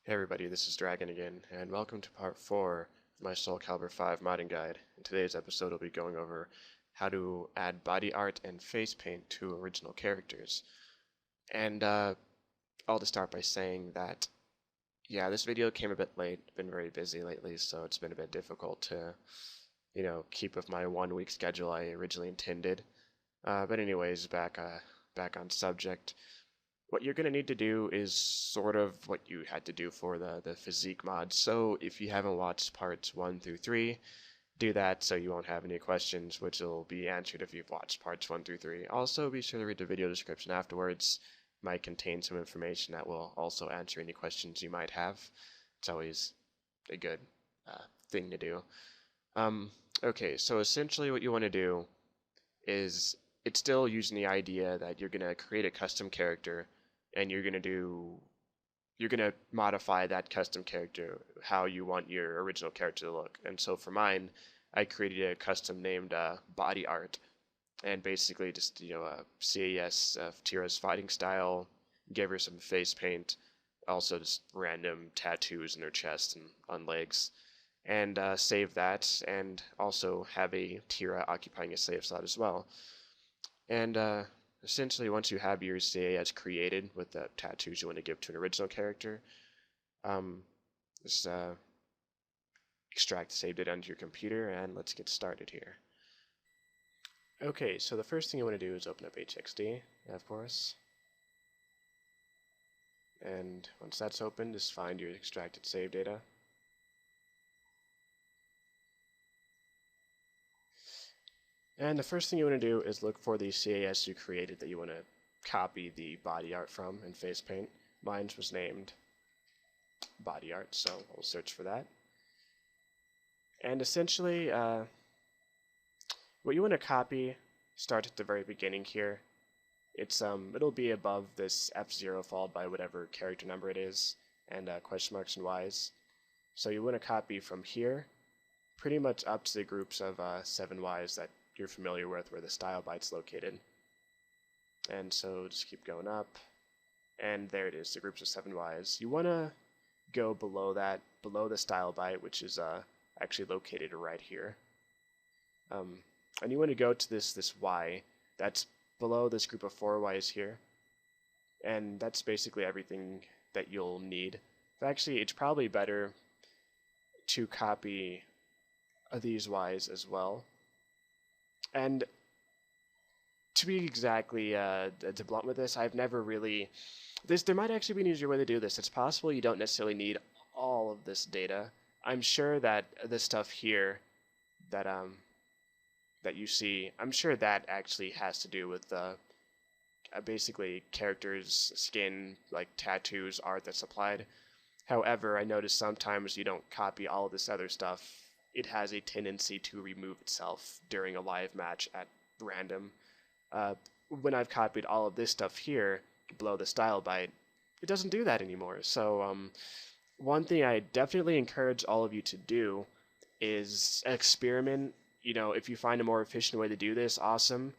Hey everybody, this is Dragon again, and welcome to part 4 of my Calibur 5 modding guide. In today's episode, I'll be going over how to add body art and face paint to original characters. And I'll just start by saying that, yeah, this video came a bit late. I've been very busy lately, so it's been a bit difficult to, keep with my 1 week schedule I originally intended. But anyways, back on subject. What you're going to need to do is sort of what you had to do for the physique mod. So if you haven't watched parts 1 through 3, do that so you won't have any questions, which will be answered if you've watched parts 1 through 3. Also, be sure to read the video description afterwards. It might contain some information that will also answer any questions you might have. It's always a good thing to do. Okay, so essentially what you want to do is it's still using the idea that you're going to create a custom character and you're going to modify that custom character how you want your original character to look. And so for mine, I created a custom named body art, and basically just CAS Tira's fighting style, gave her some face paint, also just random tattoos in her chest and on legs, and save that, and also have a Tira occupying a save slot as well. And essentially, once you have your CAS created with the tattoos you want to give to an original character, just extract the saved data onto your computer, and let's get started here. Okay, so the first thing you want to do is open up HxD, of course. And once that's open, just find your extracted save data. And the first thing you want to do is look for the CAS you created that you want to copy the body art from in face paint. Mine was named body art, so we'll search for that. And essentially, what you want to copy starts at the very beginning here. It'll be above this F0 followed by whatever character number it is, and question marks and Ys. So you want to copy from here, pretty much up to the groups of 7 Ys that you're familiar with, where the Style Byte's located. And so just keep going up, and there it is, the groups of 7 Ys. You want to go below that, below the Style Byte, which is actually located right here. And you want to go to this Y that's below this group of 4 Ys here, and that's basically everything that you'll need. Actually, it's probably better to copy these Ys as well. And to be exactly to blunt with this, I've never really... There might actually be an easier way to do this. It's possible you don't necessarily need all of this data. I'm sure that the stuff here that that you see, I'm sure that actually has to do with basically characters, skin, like tattoos, art that's applied. However, I notice sometimes you don't copy all of this other stuff. It has a tendency to remove itself during a live match at random. When I've copied all of this stuff here below the Style Byte, it doesn't do that anymore. So one thing I definitely encourage all of you to do is experiment. If you find a more efficient way to do this, awesome.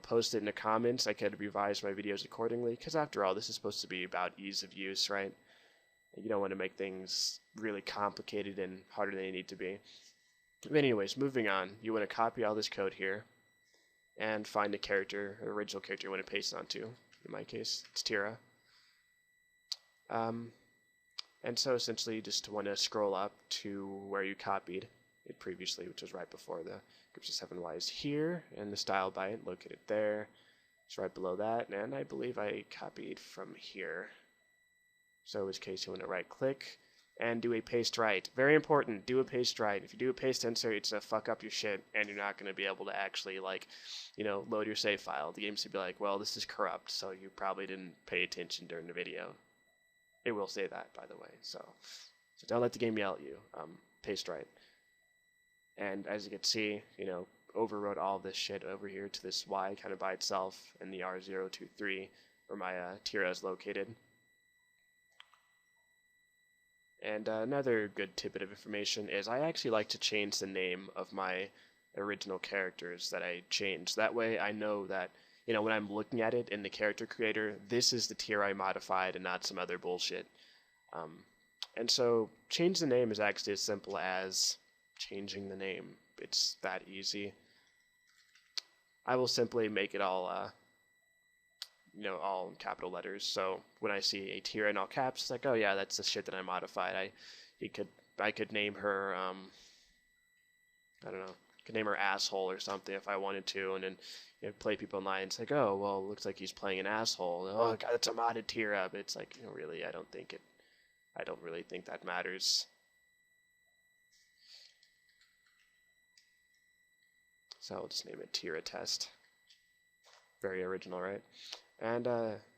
Post it in the comments. I could revise my videos accordingly, because after all, this is supposed to be about ease of use, right? You don't want to make things really complicated and harder than they need to be. But anyways, moving on. You want to copy all this code here and find the character, the original character you want to paste it onto. In my case, it's Tira. And so essentially you just want to scroll up to where you copied it previously, which was right before the groups of 7 Ys here, and the Style Byte located there. It's right below that, and I believe I copied from here. So in this case, you want to right click and do a paste right. Very important, do a paste right. If you do a paste insert, it's gonna fuck up your shit, and you're not gonna be able to actually load your save file. The game's gonna be like, well, this is corrupt, so you probably didn't pay attention during the video. It will say that, by the way, so don't let the game yell at you. Paste right. And as you can see, overwrote all of this shit over here to this Y kind of by itself in the R023 where my Tira is located. And another good tidbit of information is I actually like to change the name of my original characters that I change. That way I know that, when I'm looking at it in the character creator, this is the Tira I modified and not some other bullshit. And so change the name is actually as simple as changing the name. It's that easy. I will simply make it all, all in capital letters. So when I see a tier in all caps, it's like, oh yeah, that's the shit that I modified. I could name her, I don't know, could name her asshole or something if I wanted to, and then play people online. It's like, oh well, looks like he's playing an asshole. Oh god, that's a modded tier up. It's like, really, I don't really think that matters. So I'll just name it Tira Test. Very original, right? And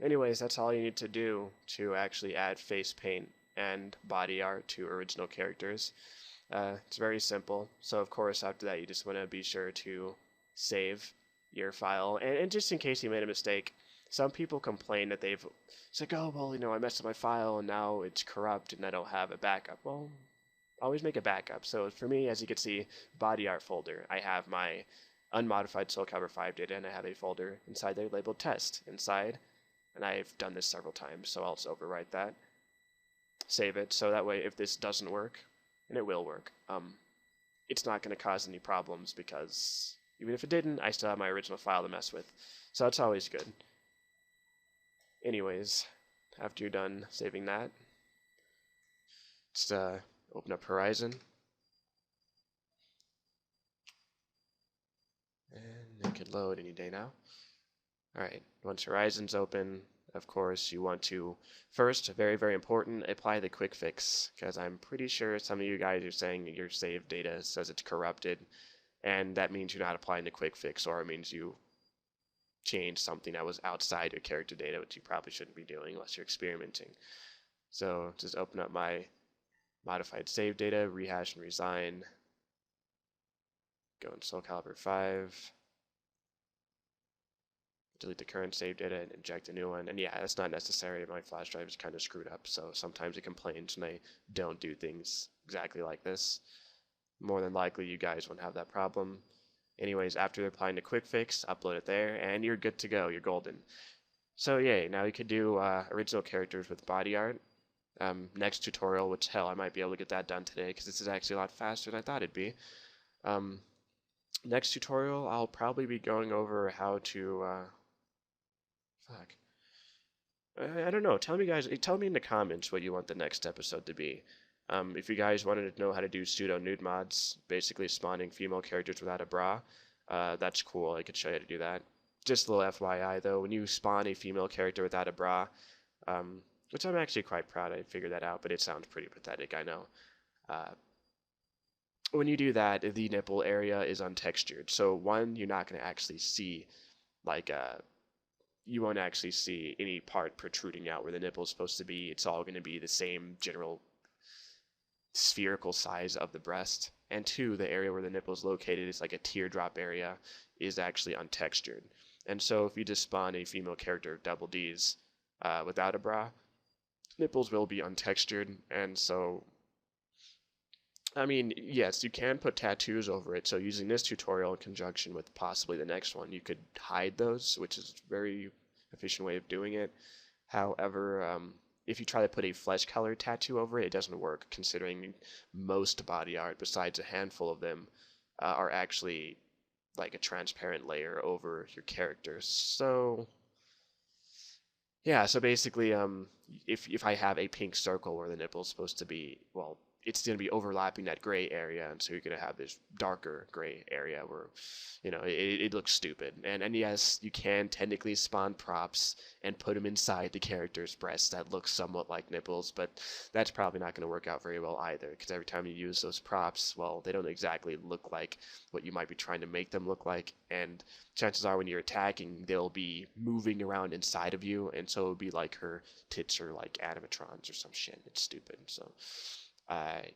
anyways, that's all you need to do to actually add face paint and body art to original characters. It's very simple. So of course, after that, you just want to be sure to save your file. And just in case you made a mistake, some people complain that it's like, oh, well, I messed up my file and now it's corrupt and I don't have a backup. Well, always make a backup. So for me, as you can see, body art folder, I have my unmodified Soul Calibur 5 data, and I have a folder inside there labeled test inside, and I've done this several times, so I'll just overwrite that, save it, so that way if this doesn't work, and it will work, it's not going to cause any problems, because even if it didn't, I still have my original file to mess with, so that's always good. Anyways, after you're done saving that, just open up Horizon, and it could load any day now. Alright, once Horizon's open, of course, you want to first, very, very important, apply the quick fix, because I'm pretty sure some of you guys are saying your saved data says it's corrupted, and that means you're not applying the quick fix, or it means you changed something that was outside your character data, which you probably shouldn't be doing unless you're experimenting. So just open up my modified save data, rehash and resign, go in Soul Calibur 5, delete the current save data and inject a new one. And yeah, that's not necessary. My flash drive is kind of screwed up, so sometimes it complains when I don't do things exactly like this. More than likely, you guys won't have that problem. Anyways, after applying the quick fix, upload it there, and you're good to go. You're golden. So yay, now you could do original characters with body art. Next tutorial, which hell, I might be able to get that done today, because this is actually a lot faster than I thought it'd be. Next tutorial, I'll probably be going over how to... I don't know. Tell me in the comments what you want the next episode to be. If you guys wanted to know how to do pseudo nude mods, basically spawning female characters without a bra, that's cool. I could show you how to do that. Just a little FYI though, when you spawn a female character without a bra, which I'm actually quite proud I figured that out, but it sounds pretty pathetic, I know. When you do that, the nipple area is untextured. So one, you're not going to actually see, like, you won't actually see any part protruding out where the nipple is supposed to be. It's all going to be the same general spherical size of the breast. And two, the area where the nipple is located is like a teardrop area, is actually untextured. And so if you just spawn a female character double D's without a bra, nipples will be untextured. And so, I mean, yes, you can put tattoos over it. So using this tutorial in conjunction with possibly the next one, you could hide those, which is a very efficient way of doing it. However, if you try to put a flesh color tattoo over it, it doesn't work, considering most body art, besides a handful of them, are actually like a transparent layer over your character. So yeah, so basically, if I have a pink circle where the nipple is supposed to be, well, it's going to be overlapping that gray area, and so you're going to have this darker gray area where, it looks stupid. And yes, you can technically spawn props and put them inside the character's breasts that look somewhat like nipples, but that's probably not going to work out very well either, because every time you use those props, well, they don't exactly look like what you might be trying to make them look like, and chances are when you're attacking, they'll be moving around inside of you, and so it'll be like her tits are like animatrons or some shit. It's stupid, so...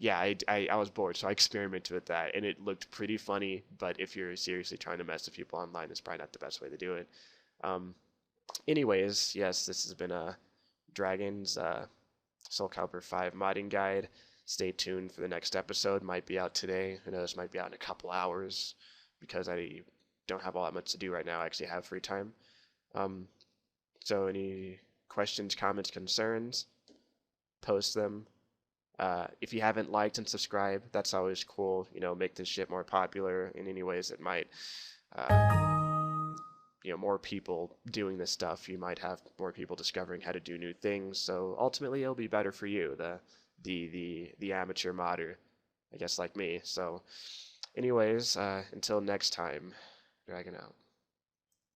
yeah, I was bored, so I experimented with that, and it looked pretty funny, but if you're seriously trying to mess with people online, it's probably not the best way to do it. Anyways, yes, this has been Dragon's Soul Calibur 5 modding guide. Stay tuned for the next episode. Might be out today. I know this might be out in a couple hours, because I don't have all that much to do right now. I actually have free time. So any questions, comments, concerns, post them. If you haven't liked and subscribed, that's always cool. Make this shit more popular in any ways it might. More people doing this stuff, you might have more people discovering how to do new things. So ultimately, it'll be better for you, the amateur modder, I guess, like me. So, anyways, until next time, Dragon out.